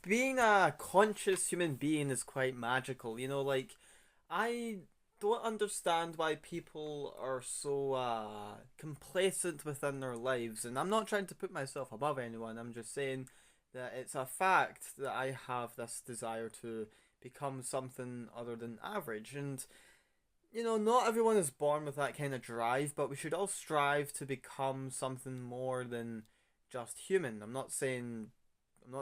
being a conscious human being is quite magical. Like I don't understand why people are so complacent within their lives, and I'm not trying to put myself above anyone. I'm just saying that it's a fact that I have this desire to become something other than average, and not everyone is born with that kind of drive, but we should all strive to become something more than just human. I'm not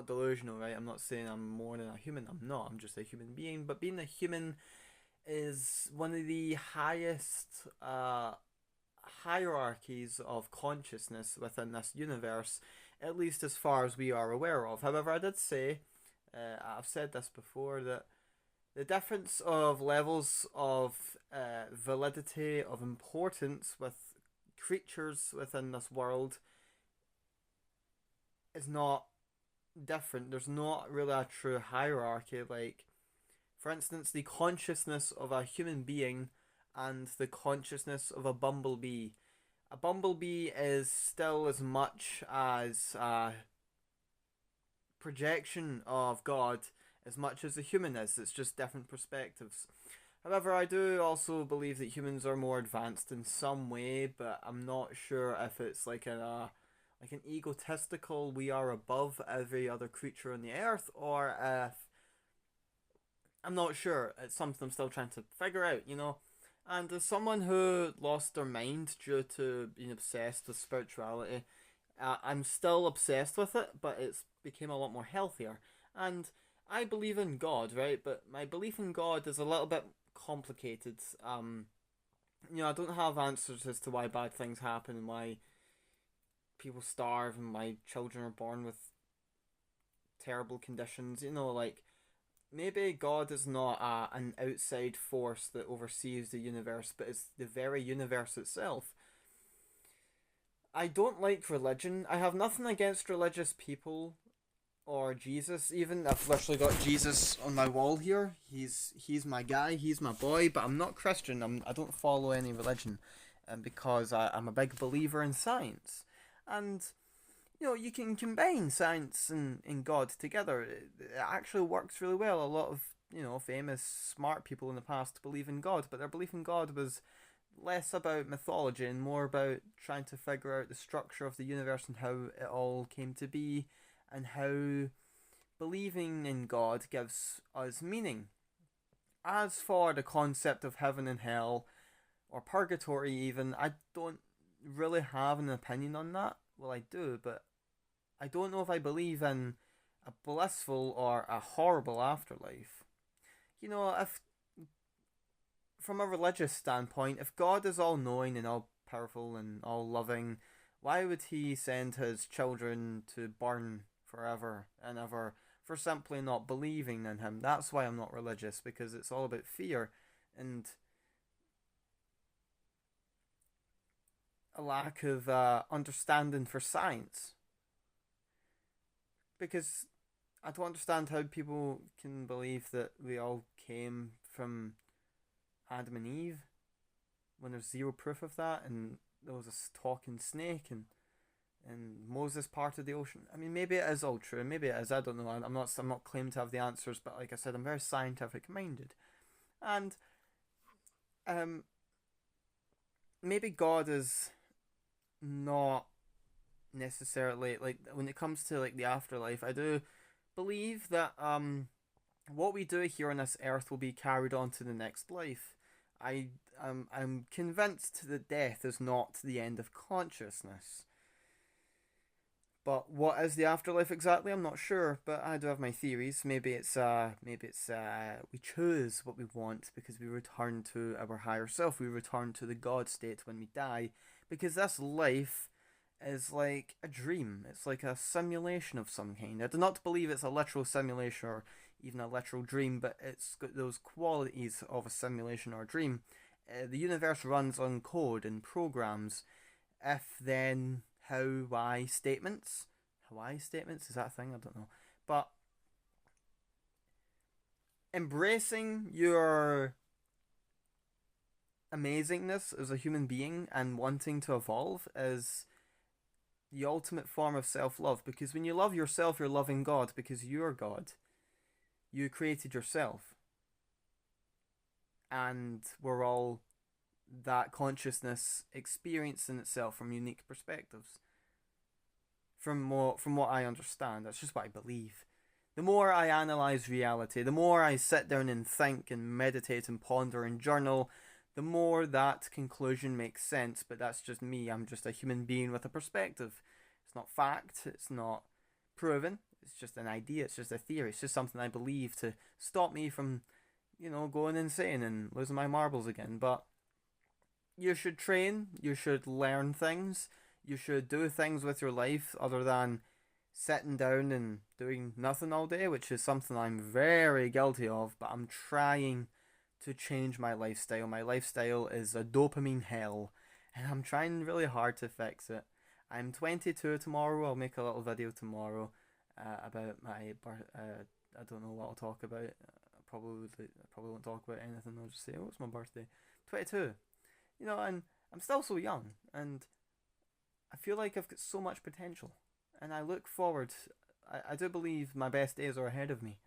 delusional, right? I'm not saying I'm more than a human. I'm not. I'm just a human being. But being a human is one of the highest hierarchies of consciousness within this universe, at least as far as we are aware of. However, I did say, I've said this before, that the difference of levels of validity, of importance with creatures within this world is not different. There's not really a true hierarchy. Like, for instance, the consciousness of a human being and the consciousness of a bumblebee. A bumblebee is still as much as a projection of God as much as a human is. It's just different perspectives. However, I do also believe that humans are more advanced in some way, but I'm not sure if it's like an egotistical we are above every other creature on the earth, or if I'm not sure. It's something I'm still trying to figure out. And as someone who lost their mind due to being obsessed with spirituality, I'm still obsessed with it, but it's became a lot more healthier. And I believe in God, right? But my belief in God is a little bit complicated. I don't have answers as to why bad things happen and why people starve and why children are born with terrible conditions. Like maybe God is not an outside force that oversees the universe, but it's the very universe itself. I don't like religion. I have nothing against religious people or Jesus. Even I've literally got Jesus on my wall here. He's my guy. He's my boy. But I'm not Christian. I don't follow any religion, because I'm a big believer in science, and you can combine science and God together. It actually works really well. A lot of famous smart people in the past believe in God, but their belief in God was less about mythology and more about trying to figure out the structure of the universe and how it all came to be, and how believing in God gives us meaning. As for the concept of heaven and hell, or purgatory even, I don't really have an opinion on that. Well, I do, but I don't know if I believe in a blissful or a horrible afterlife. If from a religious standpoint, if God is all knowing and all powerful and all loving, why would he send his children to burn forever and ever for simply not believing in him? That's why I'm not religious, because it's all about fear and a lack of understanding for science. Because I don't understand how people can believe that we all came from Adam and Eve when there's zero proof of that, and there was a talking snake, and Moses parted the ocean. I mean, maybe it is all true. Maybe it is. I don't know. I'm not claiming to have the answers, but like I said, I'm very scientific minded, and um, maybe God is not necessarily like when it comes to like the afterlife. I do believe that what we do here on this earth will be carried on to the next life. I I'm convinced that death is not the end of consciousness. But what is the afterlife exactly? I'm not sure, but I do have my theories. Maybe it's we choose what we want because we return to our higher self. We return to the God state when we die, because this life is like a dream. It's like a simulation of some kind. I do not believe it's a literal simulation or even a literal dream, but it's got those qualities of a simulation or a dream. The universe runs on code and programs. If then how why statements. Hawaii statements, is that a thing? I don't know. But embracing your amazingness as a human being and wanting to evolve is the ultimate form of self-love, because when you love yourself, you're loving God because you're God. You created yourself, and we're all that consciousness experiencing itself from unique perspectives. From what I understand, that's just what I believe. The more I analyze reality, the more I sit down and think and meditate and ponder and journal, the more that conclusion makes sense. But that's just me. I'm just a human being with a perspective. It's not fact, it's not proven, it's just an idea, it's just a theory, it's just something I believe to stop me from, going insane and losing my marbles again. But you should train, you should learn things, you should do things with your life other than sitting down and doing nothing all day, which is something I'm very guilty of, but I'm trying to change my lifestyle. My lifestyle is a dopamine hell, and I'm trying really hard to fix it. I'm 22 tomorrow. I'll make a little video tomorrow about my birth. I don't know what I'll talk about. I probably won't talk about anything. I'll just say, oh, it's my birthday. 22. And I'm still so young, and I feel like I've got so much potential, and I look forward. I do believe my best days are ahead of me.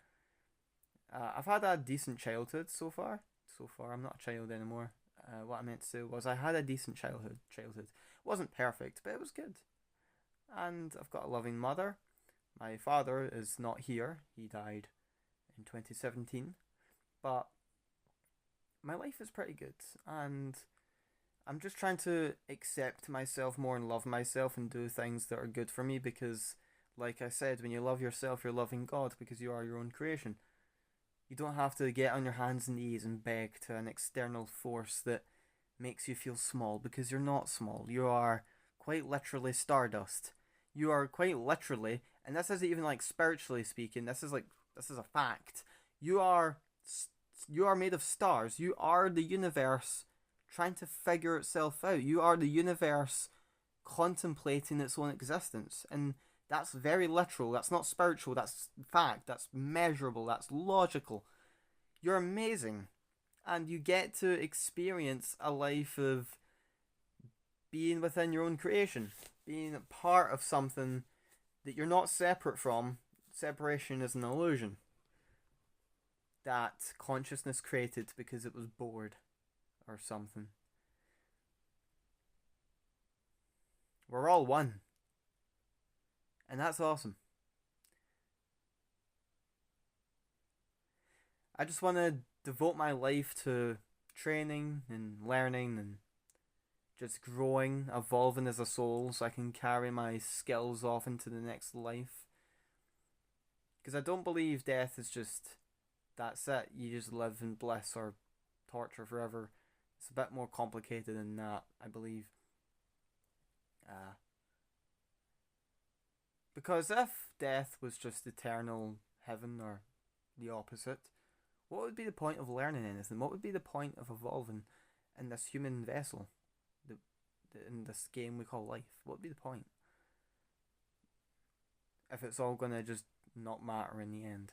I've had a decent childhood so far. So far, I'm not a child anymore. What I meant to say was I had a decent childhood. Childhood wasn't perfect, but it was good. And I've got a loving mother. My father is not here. He died in 2017. But my life is pretty good, and I'm just trying to accept myself more and love myself and do things that are good for me because, like I said, when you love yourself, you're loving God because you are your own creation. You don't have to get on your hands and knees and beg to an external force that makes you feel small because you're not small. You are quite literally stardust. You are quite literally, and this isn't even like spiritually speaking, this is a fact. You are made of stars. You are the universe trying to figure itself out. You are the universe contemplating its own existence. And that's very literal. That's not spiritual. That's fact. That's measurable. That's logical. You're amazing. And you get to experience a life of being within your own creation, being a part of something that you're not separate from. Separation is an illusion that consciousness created because it was bored or something. We're all one. And that's awesome. I just want to devote my life to training and learning and just growing, evolving as a soul so I can carry my skills off into the next life. Because I don't believe death is just, that's it, you just live in bliss or torture forever. It's a bit more complicated than that, I believe. Because if death was just eternal heaven or the opposite, what would be the point of learning anything? What would be the point of evolving in this human vessel, in this game we call life? What would be the point? If it's all gonna just not matter in the end.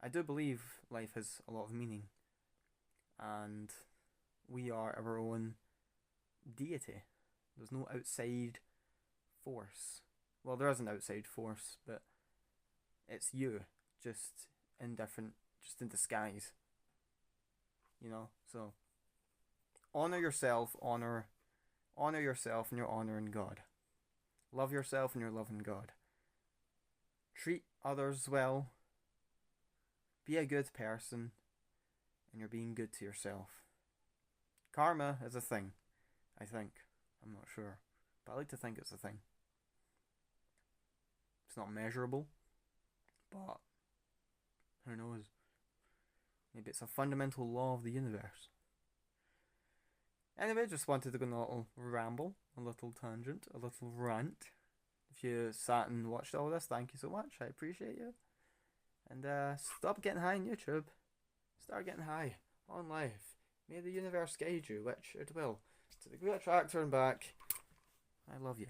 I do believe life has a lot of meaning, and we are our own deity. There's no outside force. Well, there is an outside force, but it's you, just in disguise. So honor yourself, honor yourself, and you're honoring God. Love yourself, and you're loving God. Treat others well. Be a good person, and you're being good to yourself. Karma is a thing, I think. I'm not sure, but I like to think it's a thing. It's not measurable, but who knows? Maybe it's a fundamental law of the universe. Anyway, just wanted to go on a little ramble, a little tangent, a little rant. If you sat and watched all this, thank you so much. I appreciate you. And stop getting high on YouTube. Start getting high on life. May the universe guide you, which it will. To the great attractor and back. I love you.